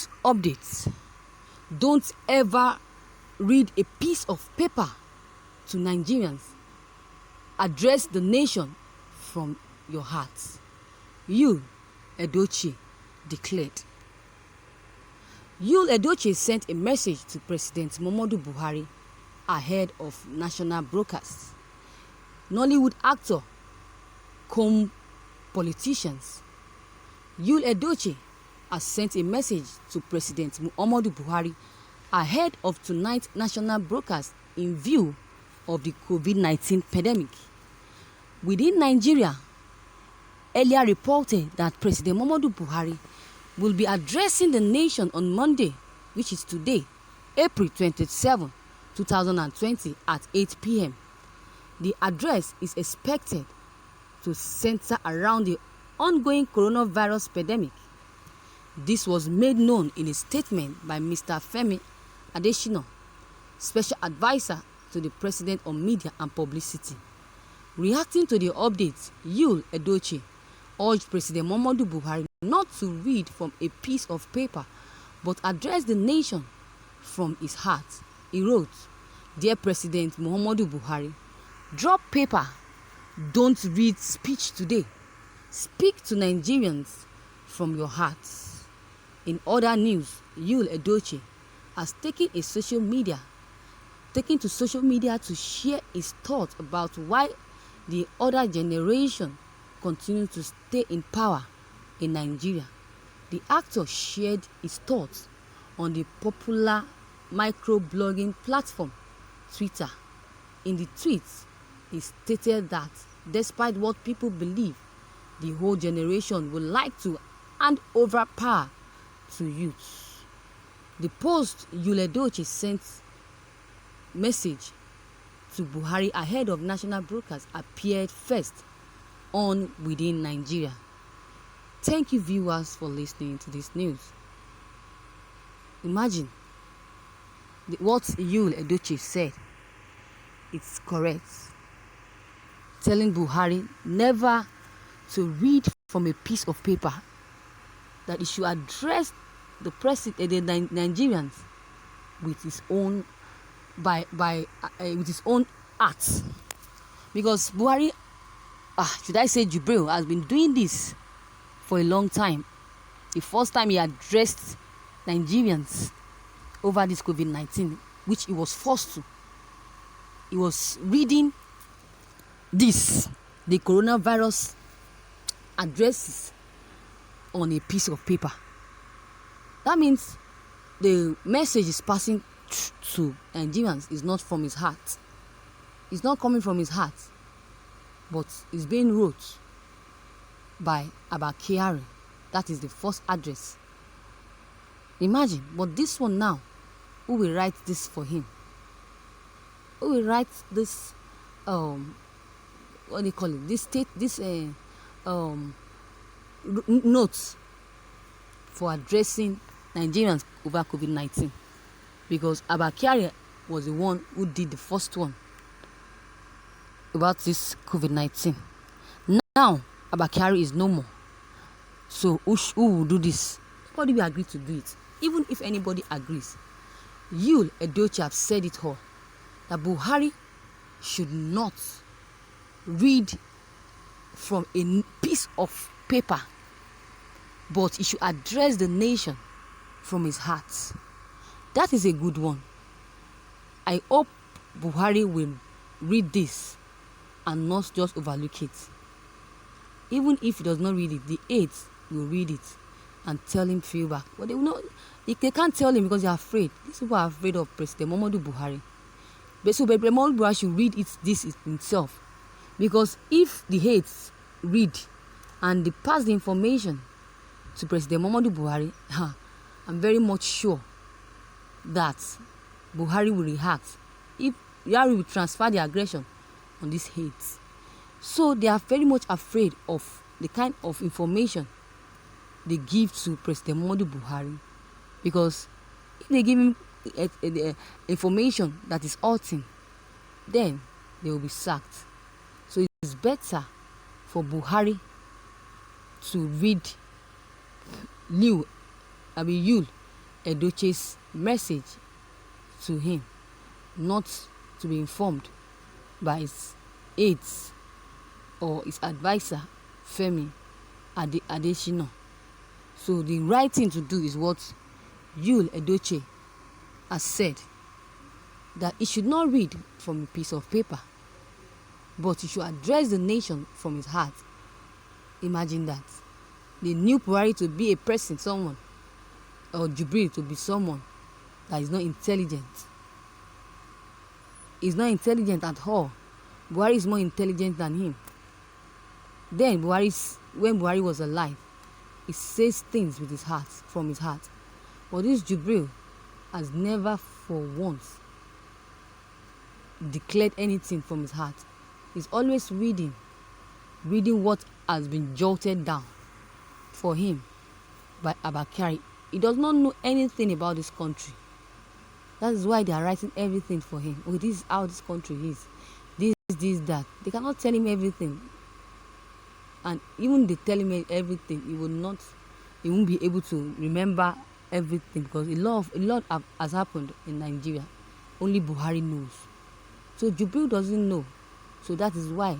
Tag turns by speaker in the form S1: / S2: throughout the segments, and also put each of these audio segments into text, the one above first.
S1: news updates. Don't ever read a piece of paper to Nigerians. Address the nation from your heart. Yul Edochie declared. Yul Edochie sent a message to President Muhammadu Buhari ahead of national broadcast. Nollywood actor, cum politicians. Yul Edochie has sent a message to President Muhammadu Buhari ahead of tonight's national broadcast in view of the COVID-19 pandemic. Within Nigeria, earlier reported that President Muhammadu Buhari will be addressing the nation on Monday, which is today, April 27, 2020 at 8 p.m. The address is expected to center around the ongoing coronavirus pandemic. This was made known in a statement by Mr. Femi Adesina, Special Advisor to the President on Media and Publicity. Reacting to the updates, Yul Edochie urged President Muhammadu Buhari not to read from a piece of paper but address the nation from his heart. He wrote, "Dear President Muhammadu Buhari, drop paper, don't read speech today. Speak to Nigerians from your hearts." In other news, Yul Edochie has taken to social media to share his thoughts about why the other generation continue to stay in power in Nigeria. The actor shared his thoughts on the popular microblogging platform Twitter. In the tweet, he stated that despite what people believe, the whole generation would like to hand over power to youth. The post Yul Edochie sent message to Buhari ahead of national broadcast appeared first on Within Nigeria. Thank you, viewers, for listening to this news. Imagine what Yul Edochie said. It's correct. Telling Buhari never to read from a piece of paper, that he should address the Nigerians with his own with his own art. Because Buhari, should I say Jubril, has been doing this for a long time. The first time he addressed Nigerians over this COVID-19, which he was forced to, he was reading the coronavirus addresses on a piece of paper. That means the message is passing to Nigerians is not from his heart. It's not coming from his heart, but it's being wrote by Abakari. That is the first address. Imagine, but this one now, who will write this for him? Who will write this? What do you call it? Notes for addressing Nigerians over COVID-19, because Abakari was the one who did the first one about this COVID-19. Now Abakari is no more, so who will do this? Nobody will agree to do it. Even if anybody agrees, Yul Edochie have said it all, that Buhari should not read from a piece of paper, but he should address the nation from his heart. That is a good one. I hope Buhari will read this and not just overlook it. Even if he does not read it, the aides will read it and tell him feedback. But they will not. They can't tell him because they are afraid. These people are afraid of President Muhammadu Buhari. But so President Muhammadu Buhari should read this himself, because if the aides read and they pass the information to President Muhammadu Buhari, I'm very much sure that Buhari will react. If Buhari will transfer the aggression on these aides. So they are very much afraid of the kind of information they give to President Muhammadu Buhari, because if they give him information that is hurting, then they will be sacked. So it's better for Buhari to read Yul Edoche's message to him, not to be informed by his aides or his advisor, Femi Adesina. So the right thing to do is what Yul Edochie has said, that he should not read from a piece of paper, but he should address the nation from his heart. Imagine that. They knew Buhari to be a person, someone, or Jubril to be someone that is not intelligent. He's not intelligent at all. Buhari is more intelligent than him. Then when Buhari was alive, he says things with his heart, from his heart. But this Jubril has never for once declared anything from his heart. He's always reading what has been jotted down for him by Abakari. He does not know anything about this country. That is why they are writing everything for him. Oh, this is how this country is. This, that. They cannot tell him everything. And even they tell him everything, he won't be able to remember everything, because a lot has happened in Nigeria. Only Buhari knows. So Jubril doesn't know. So that is why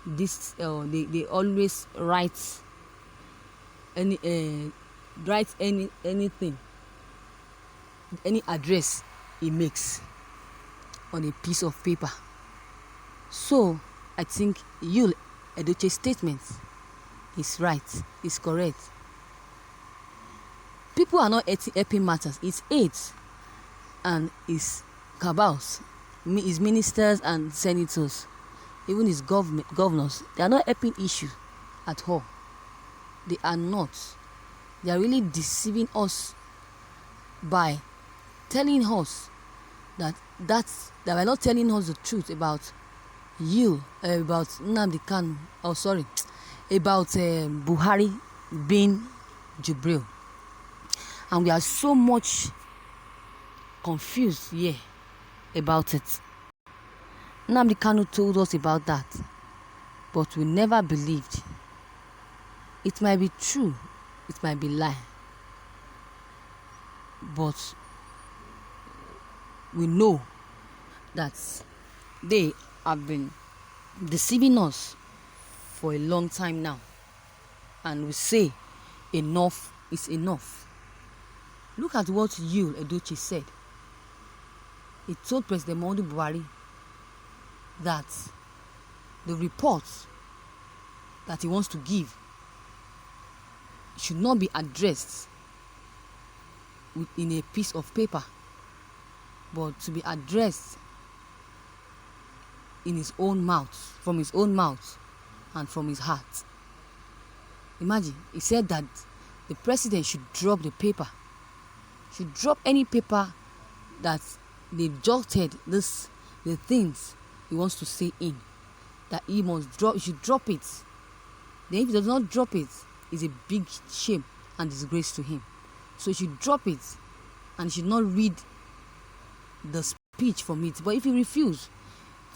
S1: they always write anything, any address he makes on a piece of paper. So I think Yul Edochie's statement is right, is correct. People are not helping matters. It's aides and his cabals, his ministers and senators, even his governors. They are not helping issues at all. They are not. They are really deceiving us by telling us that they are not telling us the truth about about Nnamdi Kanu. Oh, sorry, about Buhari being Jubril. And we are so much confused here about it. Nnamdi Kanu told us about that, but we never believed. It might be true, it might be lie, but we know that they have been deceiving us for a long time now, and we say enough is enough. Look at what Yul Edochie said. He told President Muhammadu Buhari that the report that he wants to give should not be addressed in a piece of paper, but to be addressed in his own mouth, from his own mouth and from his heart. Imagine, he said that the president should drop the paper, should drop any paper that they've jotted the things he wants to say in, that he should drop it. Then if he does not drop it, it's a big shame and disgrace to him. So he should drop it, and he should not read the speech from it. But if he refuses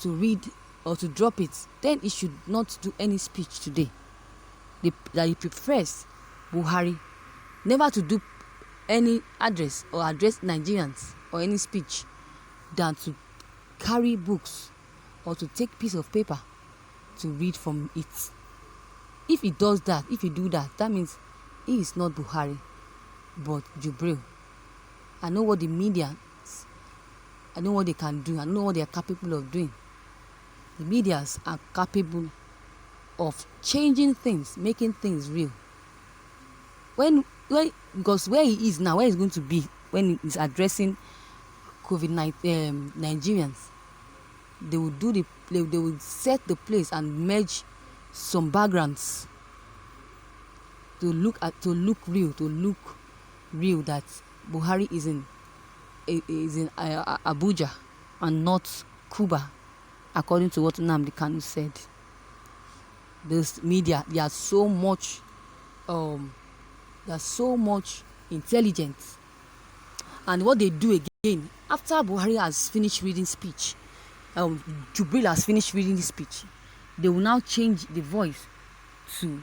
S1: to read or to drop it, then he should not do any speech today. That he prefers Buhari never to do any address or address Nigerians or any speech than to carry books or to take piece of paper to read from it. If he does that, if he do that, that means he is not Buhari but Jubril. I know what the media, I know what they can do, I know what they are capable of doing. The medias are capable of changing things, making things real. Because where he is now, where he's going to be when he's addressing COVID-19 Nigerians, they will set the place and merge some backgrounds to look real that Buhari is in Abuja and not Cuba, according to what Nnamdi Kanu said. This media, they are so much intelligent, and what they do again after Buhari has finished reading speech, Jubril has finished reading the speech, they will now change the voice to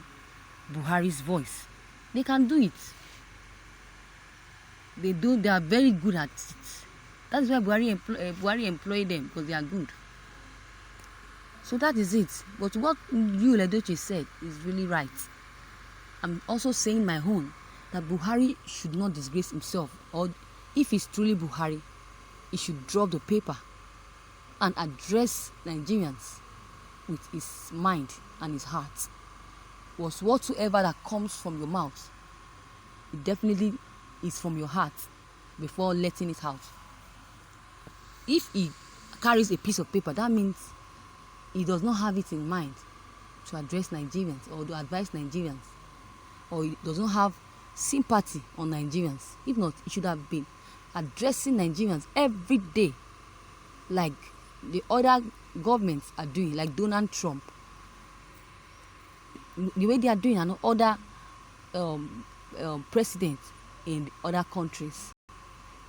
S1: Buhari's voice. They can do it. They are very good at it. That's why Buhari employed them, because they are good. So that is it. But what Yul Edochie said is really right. I'm also saying my own, that Buhari should not disgrace himself, or if he's truly Buhari, he should drop the paper and address Nigerians with his mind and his heart. Was whatsoever that comes from your mouth, it definitely is from your heart before letting it out. If he carries a piece of paper, that means he does not have it in mind to address Nigerians or to advise Nigerians, or he does not have sympathy on Nigerians. If not, he should have been addressing Nigerians every day, like the other governments are doing, like Donald Trump, the way they are doing, and other presidents in other countries.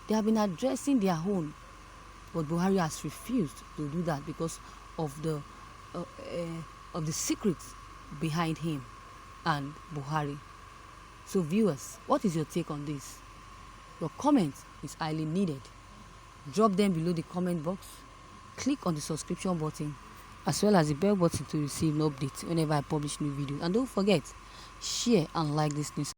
S1: They have been addressing their own, but Buhari has refused to do that because of the secrets behind him and Buhari. So viewers, what is your take on this? Your comment is highly needed. Drop them below the comment box. Click on the subscription button as well as the bell button to receive an update whenever I publish new videos. And don't forget, share and like this news.